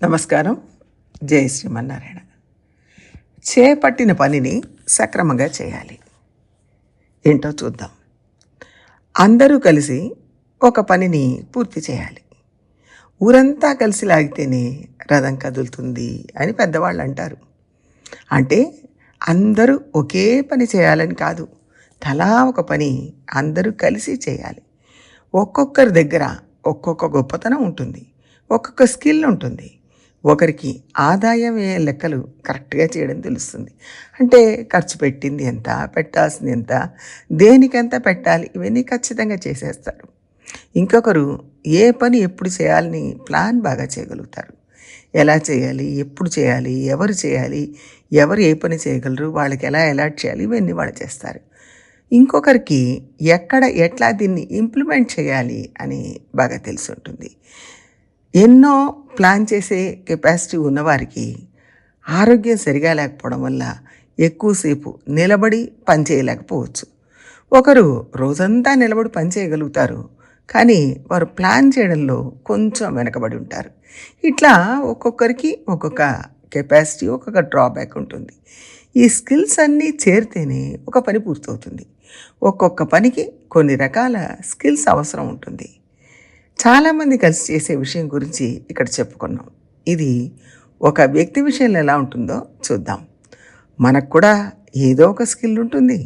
నమస్కారం. జై శ్రీమన్నారాయణ. చేపట్టిన పనిని సక్రమంగా చేయాలి. ఏంటో చూద్దాం. అందరూ కలిసి ఒక పనిని పూర్తి చేయాలి. ఊరంతా కలిసి లాగితేనే రథం కదులుతుంది అని పెద్దవాళ్ళు అంటారు. అంటే అందరూ ఒకే పని చేయాలని కాదు, తలా ఒక పని అందరూ కలిసి చేయాలి. ఒక్కొక్కరి దగ్గర ఒక్కొక్క గొప్పతనం ఉంటుంది, ఒక్కొక్క స్కిల్ ఉంటుంది. ఒకరికి ఆదాయం లెక్కలు కరెక్ట్గా చేయడం తెలుస్తుంది. అంటే ఖర్చు పెట్టింది ఎంత, పెట్టాల్సింది ఎంత, దేనికెంత పెట్టాలి, ఇవన్నీ ఖచ్చితంగా చేసేస్తారు. ఇంకొకరు ఏ పని ఎప్పుడు చేయాలని ప్లాన్ బాగా చేయగలుగుతారు. ఎలా చేయాలి, ఎప్పుడు చేయాలి, ఎవరు చేయాలి, ఎవరు ఏ పని చేయగలరు, వాళ్ళకి ఎలా అలాట్ చేయాలి, ఇవన్నీ వాళ్ళు చేస్తారు. ఇంకొకరికి ఎట్లా దీన్ని ఇంప్లిమెంట్ చేయాలి అని బాగా తెలిసి ఉంటుంది. ఎన్నో ప్లాన్ చేసే కెపాసిటీ ఉన్నవారికి ఆరోగ్యం సరిగా లేకపోవడం వల్ల ఎక్కువసేపు నిలబడి పని చేయలేకపోవచ్చు. ఒకరు రోజంతా నిలబడి పని చేయగలుగుతారు, కానీ వారు ప్లాన్ చేయడంలో కొంచెం వెనకబడి ఉంటారు. ఇట్లా ఒక్కొక్కరికి ఒక్కొక్క కెపాసిటీ, ఒక్కొక్క డ్రాబ్యాక్ ఉంటుంది. ఈ స్కిల్స్ అన్నీ చేరితేనే ఒక పని పూర్తవుతుంది. ఒక్కొక్క పనికి కొన్ని రకాల స్కిల్స్ అవసరం ఉంటుంది. చాలామంది కలిసి చేసే విషయం గురించి ఇక్కడ చెప్పుకున్నాం. ఇది ఒక వ్యక్తి విషయంలో ఎలా ఉంటుందో చూద్దాం. మనకు కూడా ఏదో ఒక స్కిల్ ఉంటుంది,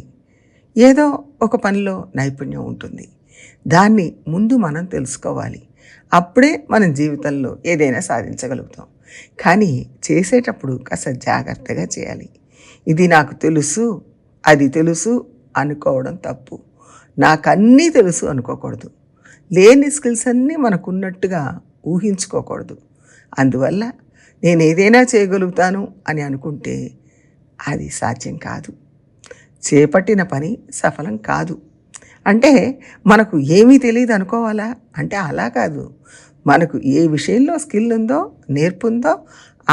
ఏదో ఒక పనిలో నైపుణ్యం ఉంటుంది. దాన్ని ముందు మనం తెలుసుకోవాలి. అప్పుడే మనం జీవితంలో ఏదైనా సాధించగలుగుతాం. కానీ చేసేటప్పుడు కాస్త జాగ్రత్తగా చేయాలి. ఇది నాకు తెలుసు, అది తెలుసు అనుకోవడం తప్పు. నాకన్నీ తెలుసు అనుకోకూడదు. లేని స్కిల్స్ అన్నీ మనకున్నట్టుగా ఊహించుకోకూడదు. అందువల్ల నేను ఏదైనా చేయగలుగుతాను అని అనుకుంటే అది సాధ్యం కాదు. చేపట్టిన పని సఫలం కాదు. అంటే మనకు ఏమీ తెలియదు అనుకోవాలా అంటే అలా కాదు. మనకు ఏ విషయంలో స్కిల్ ఉందో, నేర్పుందో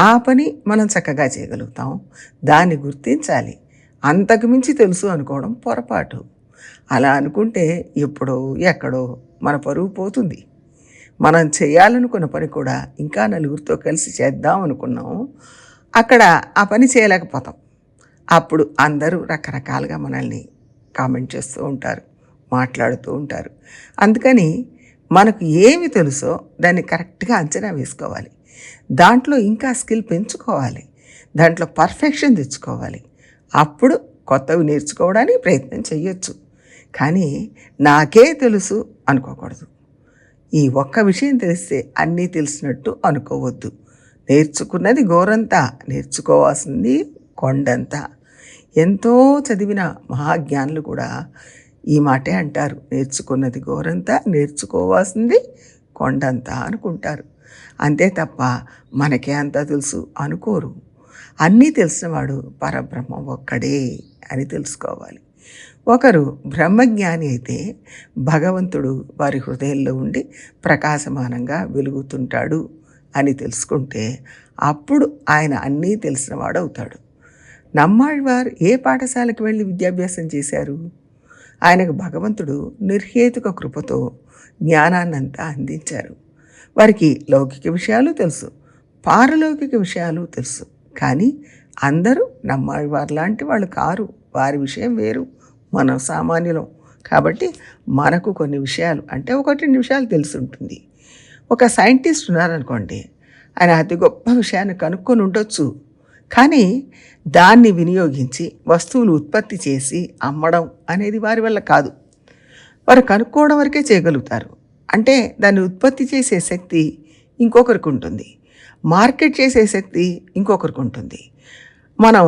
ఆ పని మనం చక్కగా చేయగలుగుతాం. దాన్ని గుర్తించాలి. అంతకు మించి తెలుసు అనుకోవడం పొరపాటు. అలా అనుకుంటే ఎప్పుడో ఎక్కడో మన పరువు పోతుంది. మనం చేయాలనుకున్న పని కూడా ఇంకా నలుగురితో కలిసి చేద్దాం అనుకున్నాం, అక్కడ ఆ పని చేయలేకపోతాం. అప్పుడు అందరూ రకరకాలుగా మనల్ని కామెంట్ చేస్తూ ఉంటారు, మాట్లాడుతూ ఉంటారు. అందుకని మనకు ఏమి తెలుసో దాన్ని కరెక్ట్గా అంచనా వేసుకోవాలి. దాంట్లో ఇంకా స్కిల్ పెంచుకోవాలి, దాంట్లో పర్ఫెక్షన్ తెచ్చుకోవాలి. అప్పుడు కొత్తవి నేర్చుకోవడానికి ప్రయత్నం చేయొచ్చు. కానీ నాకే తెలుసు అనుకోకూడదు. ఈ ఒక్క విషయం తెలిస్తే అన్నీ తెలిసినట్టు అనుకోవద్దు. నేర్చుకున్నది గోరంతా, నేర్చుకోవాల్సింది కొండంతా. ఎంతో చదివిన మహాజ్ఞానులు కూడా ఈ మాటే అంటారు. నేర్చుకున్నది గోరంతా, నేర్చుకోవాల్సింది కొండంతా అనుకుంటారు. అంతే తప్ప మనకే అంతా తెలుసు అనుకోరు. అన్నీ తెలిసినవాడు పరబ్రహ్మం ఒక్కడే అని తెలుసుకోవాలి. ఒకరు బ్రహ్మజ్ఞాని అయితే భగవంతుడు వారి హృదయంలో ఉండి ప్రకాశమానంగా వెలుగుతుంటాడు అని తెలుసుకుంటే అప్పుడు ఆయన అన్నీ తెలిసినవాడు అవుతాడు. నమ్మాళ్వారు ఏ పాఠశాలకు వెళ్ళి విద్యాభ్యాసం చేశారు? ఆయనకు భగవంతుడు నిర్హేతుక కృపతో జ్ఞానాన్నంతా అందించారు. వారికి లౌకిక విషయాలు తెలుసు, పారలౌకిక విషయాలు తెలుసు. కానీ అందరూ నమ్మాళ్వారు లాంటి వాళ్ళు కారు. వారి విషయం వేరు, మనం సామాన్యులం. కాబట్టి మనకు కొన్ని విషయాలు అంటే 1-2 విషయాలు తెలిసి ఉంటుంది. ఒక సైంటిస్ట్ ఉన్నారనుకోండి, ఆయన అతి గొప్ప విషయాన్ని కనుక్కొని ఉండొచ్చు. కానీ దాన్ని వినియోగించి వస్తువులు ఉత్పత్తి చేసి అమ్మడం అనేది వారి వల్ల కాదు. వారు కనుక్కోవడం వరకే చేయగలుగుతారు. అంటే దాన్ని ఉత్పత్తి చేసే శక్తి ఇంకొకరికి ఉంటుంది, మార్కెట్ చేసే శక్తి ఇంకొకరికి ఉంటుంది. మనం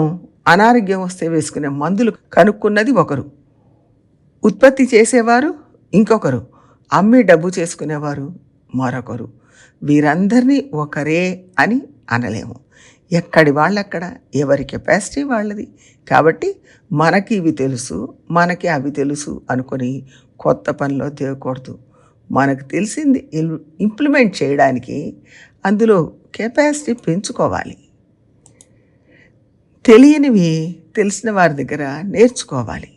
అనారోగ్యం వస్తే వేసుకునే మందులు కనుక్కున్నది ఒకరు, ఉత్పత్తి చేసేవారు ఇంకొకరు, అమ్మి డబ్బు చేసుకునేవారు మరొకరు. వీరందరినీ ఒకరే అని అనలేము. ఎక్కడి వాళ్ళక్కడ, ఎవరి కెపాసిటీ వాళ్ళది. కాబట్టి మనకి ఇవి తెలుసు, మనకి అవి తెలుసు అనుకొని కొత్త పనిలో దిగకూడదు. మనకు తెలిసింది ఇంప్లిమెంట్ చేయడానికి అందులో కెపాసిటీ పెంచుకోవాలి. తెలియనివి తెలిసిన వారి దగ్గర నేర్చుకోవాలి.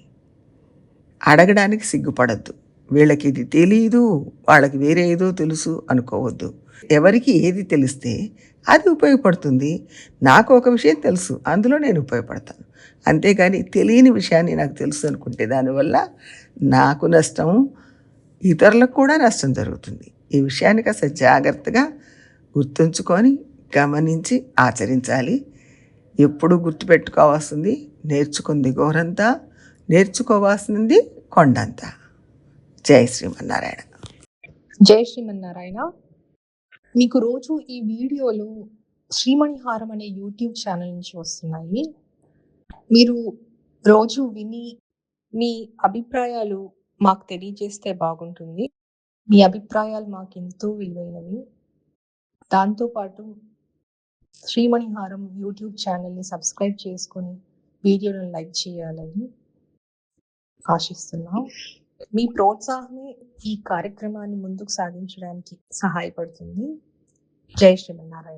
అడగడానికి సిగ్గుపడద్దు. వీళ్ళకి ఇది తెలియదు, వాళ్ళకి వేరే ఏదో తెలుసు అనుకోవద్దు. ఎవరికి ఏది తెలిస్తే అది ఉపయోగపడుతుంది. నాకు ఒక విషయం తెలుసు, అందులో నేను ఉపయోగపడతాను. అంతేగాని తెలియని విషయాన్ని నాకు తెలుసు అనుకుంటే దానివల్ల నాకు నష్టం, ఇతరులకు కూడా నష్టం జరుగుతుంది. ఈ విషయాన్ని కాస్త జాగ్రత్తగా గుర్తుంచుకొని, గమనించి ఆచరించాలి. ఎప్పుడూ గుర్తుపెట్టుకోవాల్సింది, నేర్చుకుంది గోరంతా, నేర్చుకోవాల్సింది కొండంత. జై శ్రీమన్నారాయణ. జై శ్రీమన్నారాయణ. మీకు రోజు ఈ వీడియోలు శ్రీమణిహారం అనే యూట్యూబ్ ఛానల్ నుంచి వస్తున్నాయి. మీరు రోజు విని మీ అభిప్రాయాలు మాకు తెలియజేస్తే బాగుంటుంది. మీ అభిప్రాయాలు మాకు ఎంతో విలువైనవి. దాంతోపాటు శ్రీమణిహారం యూట్యూబ్ ఛానల్ని సబ్స్క్రైబ్ చేసుకొని వీడియోలను లైక్ చేయాలని ఆశిస్తున్నాం. మీ ప్రోత్సాహమే ఈ కార్యక్రమాన్ని ముందుకు సాగించడానికి సహాయపడుతుంది. జై శ్రీమన్నారాయణ.